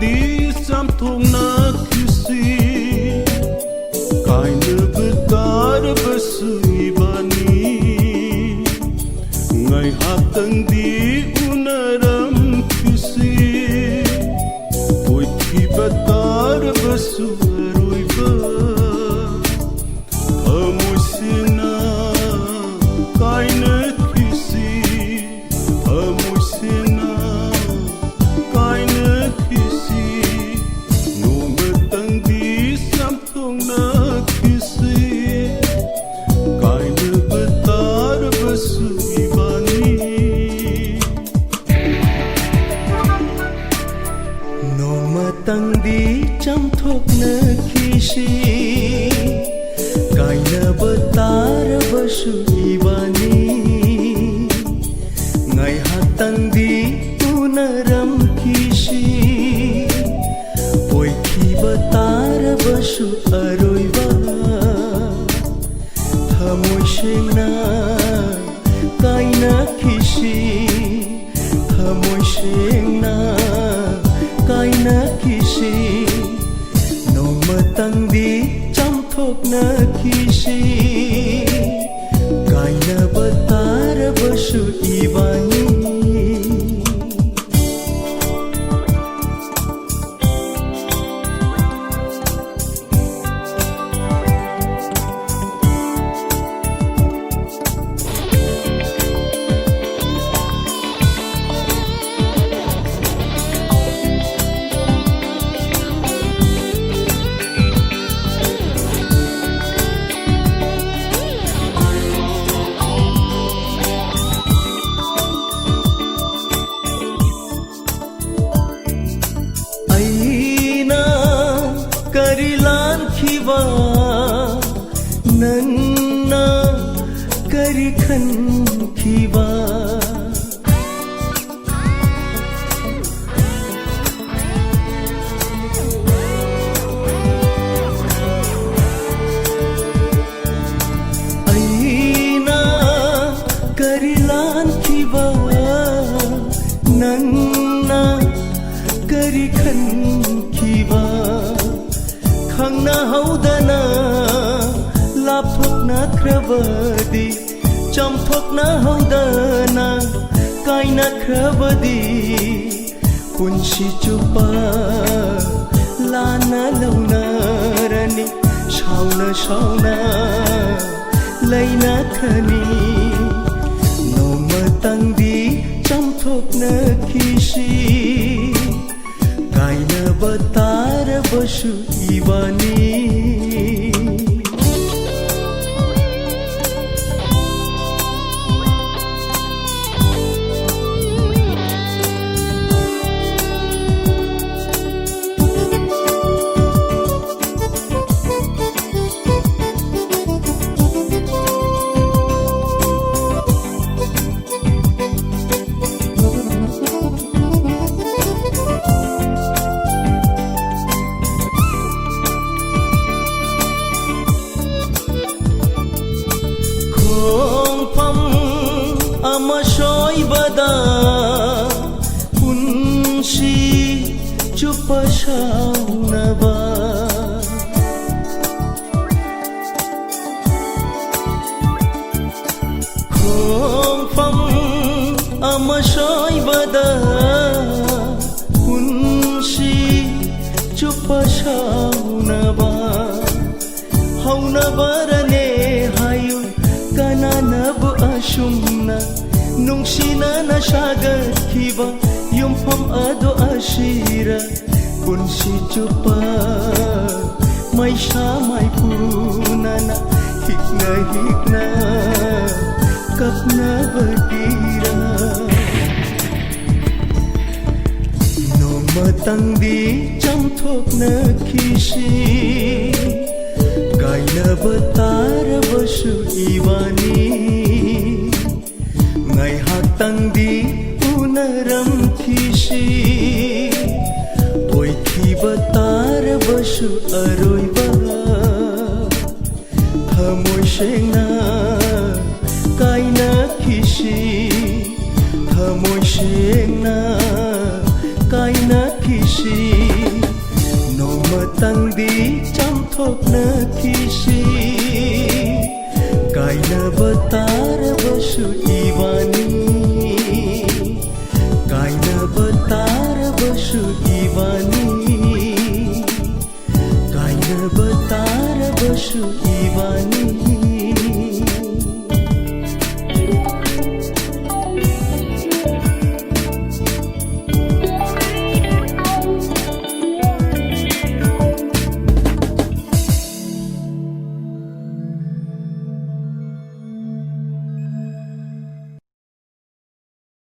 di chamthoknakhisi kaina betar besibani ngai hatang di unaram kisi oi ki betar besuruiba amusina kaina kisi amusina kaina kisi Nongmatangdi chamthoknakhisi kaina betar besibani Nongmatangdi chamthoknakhisi kaina betar besibani ngai hatangdi unaram kisi oi ki betar besu aroiba thamoi sengna kaina kisi thamoi sengna kaina kisi Nongmatangdi chamthoknakhisi kaina betar besu ibani karilan khiwa nanna karikhan khiwa aina karilan khiwa nanna karikhan khiwa khangna haudana lapthokna khrabadi chamthokna haudana kaina khrabadi punsi chupa lana launa rani shauna shauna laina khani Nongmatangdi chamthoknakhisi kaina betar besu ibani amashoibada punsi chupa shaunaba khompham amashoibada punsi chupa shaunaba haunabarane hayu kananabu ashumna nungsina na shagathiba yumpham ado ashira punsi chupa maisha maipurunana hikna kapna batira Nongmatangdi chamthoknakhisi kaina betar besu ibani ngai hatangdi unaram kisi oi ki betar besu aroiba thamoi sengna kaina kisi thamoi sengna kaina kisi Nongmatangdi chamthoknakhisi kainabata